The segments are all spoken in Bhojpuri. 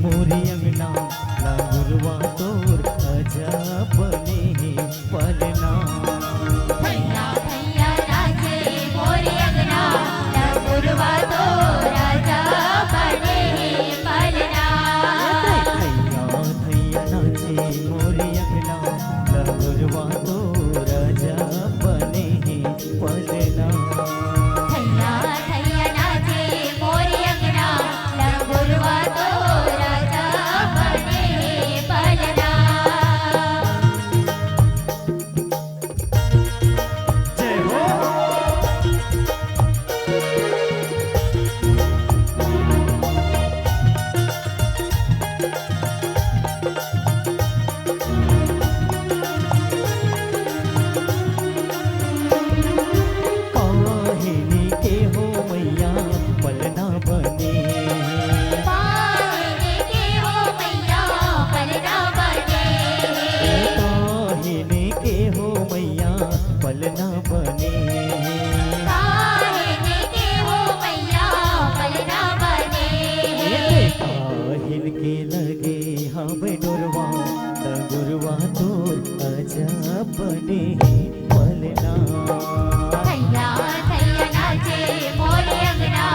मोरी अंगना लगुरवा तोर अजब बने पलना। भैया भैया राजे मोरी अंगना लगुरवा तोर अजब बने पलना। भैया भैया नाचे मोरी अंगना लगुरवा तोर अजब बने पलना। भैया भैया नाचे मोरी अंगना लगुरवा तोर अजब बने पलना। जय हो। काहिनी के हो मैया पलना बने। पानी के हो मैया पलना बने। काहिनी के हो मैया पलना बने। पानी के हो मैया पलना बने। काहिन के लगे हमें डोरवा लगुरवा तोर अजब बने पलना। भैया भैया नाचे मोरी अंगना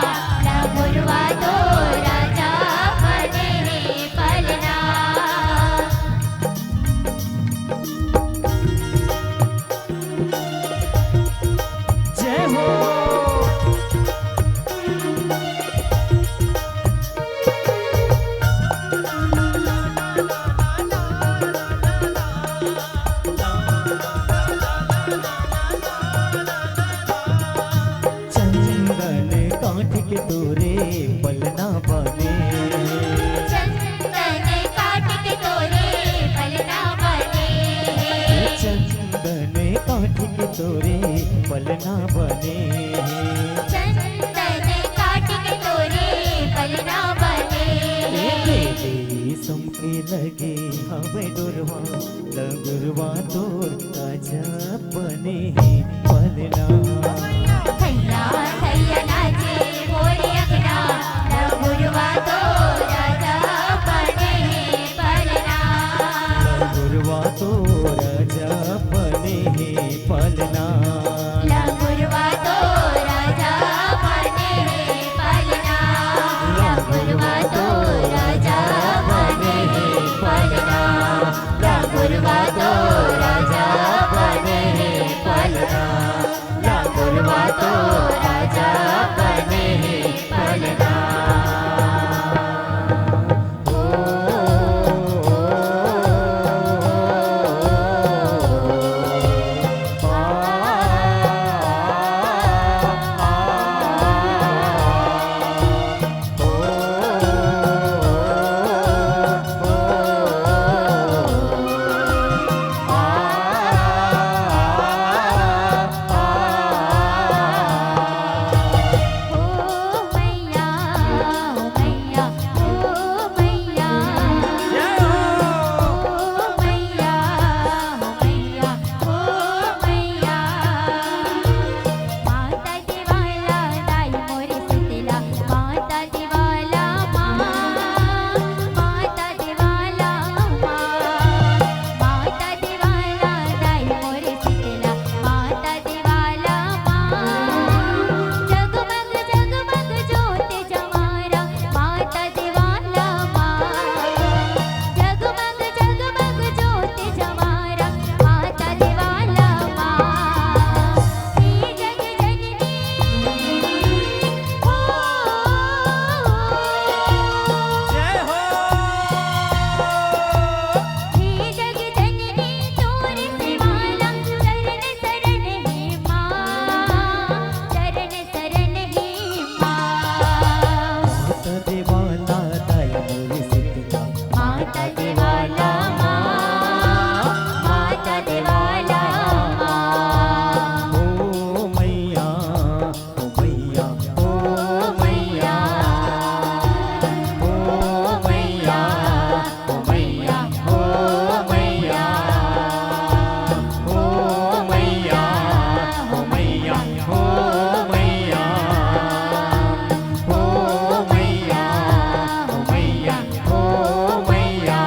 लगुरवा तोर अजब बने पलना। जय हो। चंदन काठ के तोरे पलना बने। चंदन काट के तोरे पलना बने। चंदन काठ के तोरे पलना बने। चंदन काट के तोरे पलना बने। रेशम के लगे हमें डोरवा लगुरवा तोर अजब बने पलना। भैया भैया नाचे मोरी अंगना लगुरवा तोर अजब बने पलना। लगुरवा तोर अजब बने पलना। लगुरवा तोर अजब बने पलना। लगुरवा तोर अजब बने पलना। लगुरवा तोर अजब बने पलना। लगुरवा तोर अजब बने पलना। माता देवाला माँ माता देवाला माँ ओ मैया ओ मैया ओ मैया ओ मैया ओ मैया ओ मैया ओ मैया ओ मैया ओ मैया ओ मैया ओ मैया ओ मैया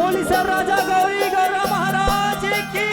बोली सर राजा गौरी गौरा महाराज की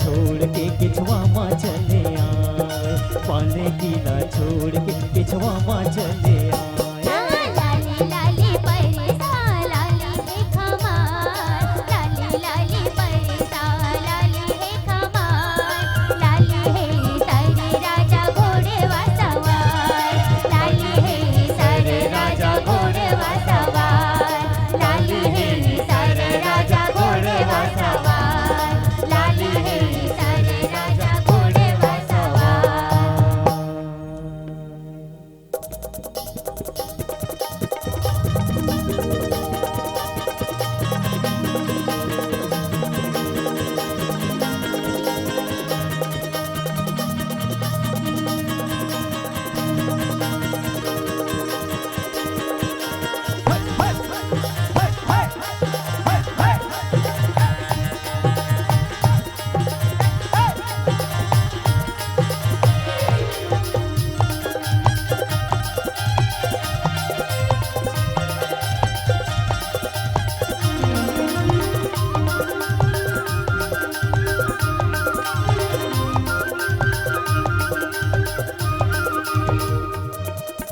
छोड़ के किछवा मा चले आए, पाले की ना छोड़ के किछवा मा चले आए। लाली लाली परिसा लाली है खमार, लाली लाली परिसा लाली है खमार, लाली है सारी राजा घोड़े वा सवार,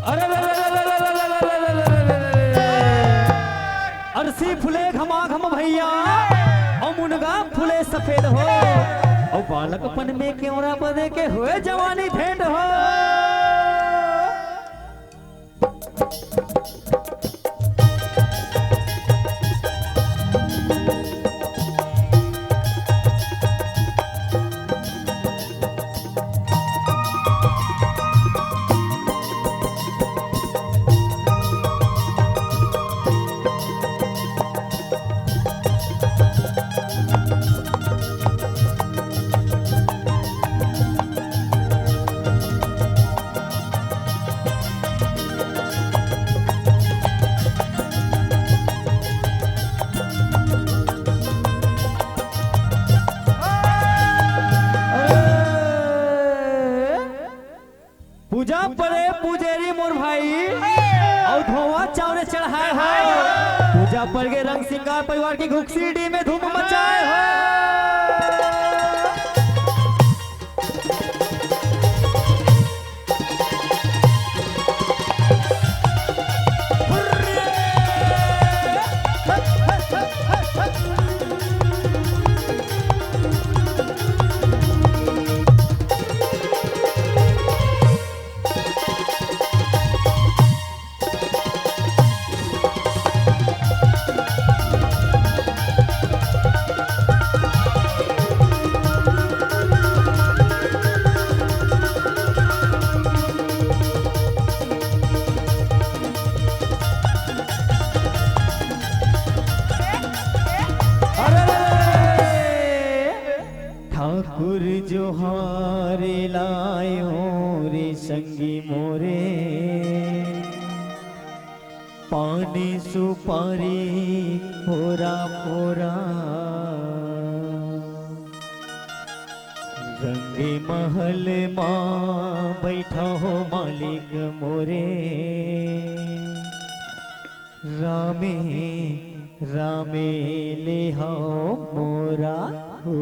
अरे अरसी फुले घमा घम भैया और मुनगा फुले सफेद हो और बालकपन में क्यों बदे के हुए जवानी भेंट हो। पूजा पड़े पुजेरी मोर भाई और धोवा चावरे चढ़ाए हो। पूजा पड़ के रंग सिंगार परिवार की घुकसीडी में धूम मचाए हो। ठाकुर जोहारे लायो रे संगी मोरे पानी सुपारी फोरा फोरा रंगे महल माँ बैठा हो मालिक मोरे रामे रामे ले हो मोरा हो।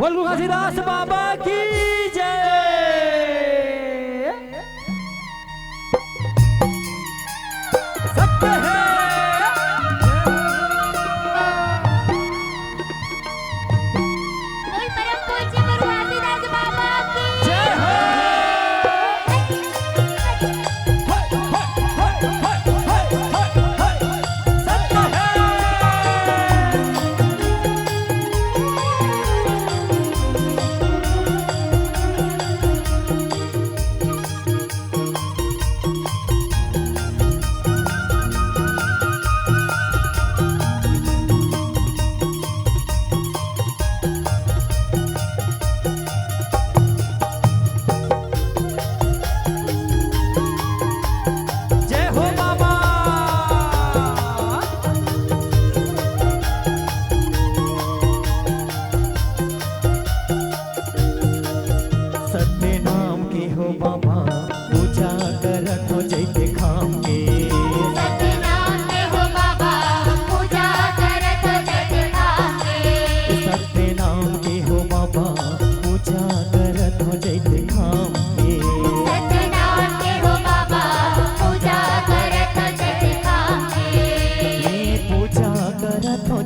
बोल घासीदास बाबा की जय। सत्य है बोल परम पूज्य गुरु घासीदास बाबा की जय हो। सत्य है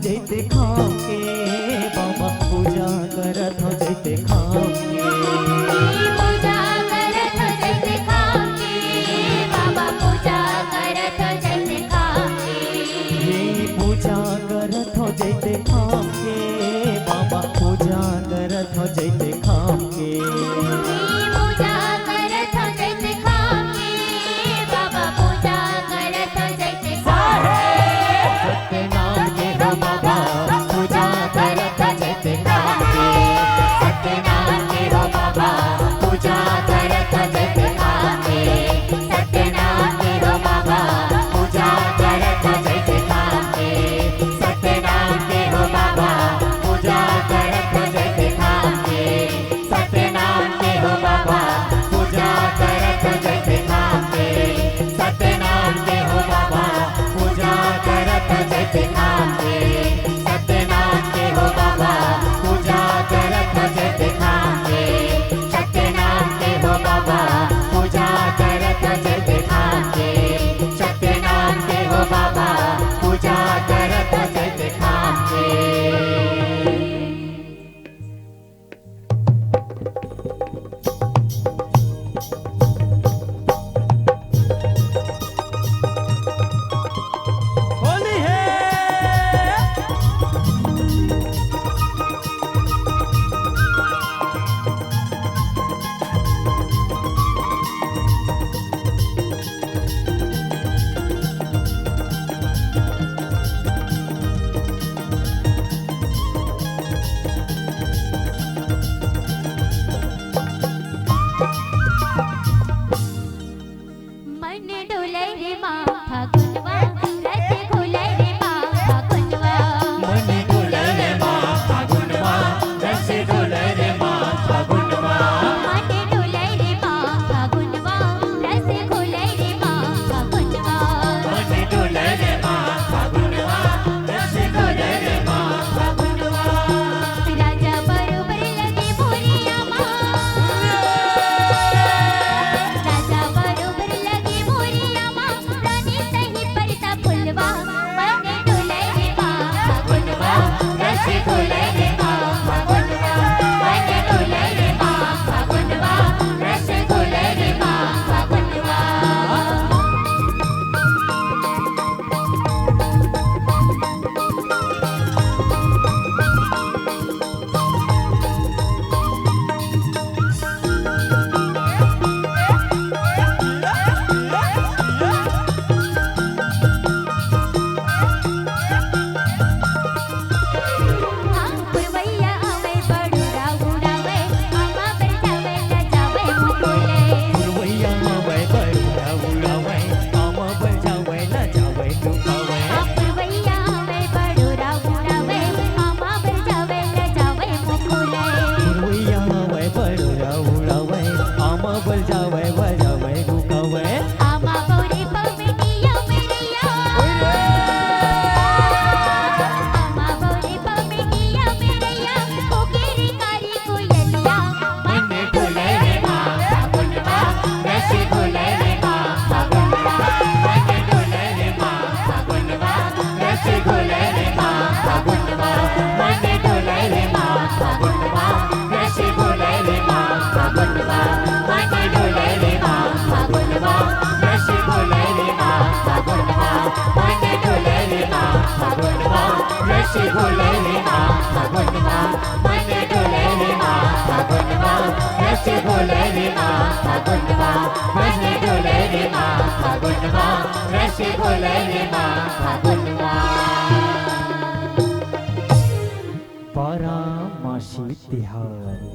जैते खाओगे बाबा पूजा करत हो जैते खाओगे पूजा करत हो जैते खाओगे बाबा। डोलै रे माँ फागुनवा रस घोलै रे माँ फागुनवा मन डोलै रे माँ फागुनवा रस डोलै रे माँ फागुनवा मन डोलै रे माँ फागुनवा रस घोलै रे माँ फागुनवा मन डोलै रे माँ फागुनवा रस डोलै रे माँ फागुनवा राजा बरोबर लगे मोरिया माँ राजा बरोबर लगे मोरिया माँ रानी सही परता फुलवा मन डोलै रे माँ फागुनवा रस घोलै रे माँ फागुनवा मन डोलै रे माँ फागुनवा रस घोलै रे माँ फागुनवा पुरवैया आवे बडुरा उडावे आमा बरजावे न जावे मुकुले पुरवैया आवे बरुआ उड़ावे आम बजावे न जावे डुकावे पुरवैया आवे बडुरा उडावे आमा बरजावे न जावे मुकुले पुरवैया आवे बरुआ उड़ावे आम बजावे बजावे डुकावे आमा गौरी पमिटिया मेरिया आमा गौरी पमिटिया मेरिया कोकेरी कारी कोयलिया मन डोलै रे माँ फागुनवा रस डोलै रे माँ फागुनवा मन डोलै रे माँ फागुनवा रस डोलै रे माँ फागुनवा मन डोलै रे माँ फागुनवा रस डोलै रे माँ फागुनवा मन डोलै रे माँ फागुनवा रस डोलै रे माँ फागुनवा मन डोलै रे माँ फागुनवा रस डोलै रे माँ फागुनवा मन डोलै रे माँ फागुनवा रस डोलै रे माँ फागुनवा मन डोलै रे माँ फागुनवा रस डोलै रे माँ फागुनवा परामासी तिहार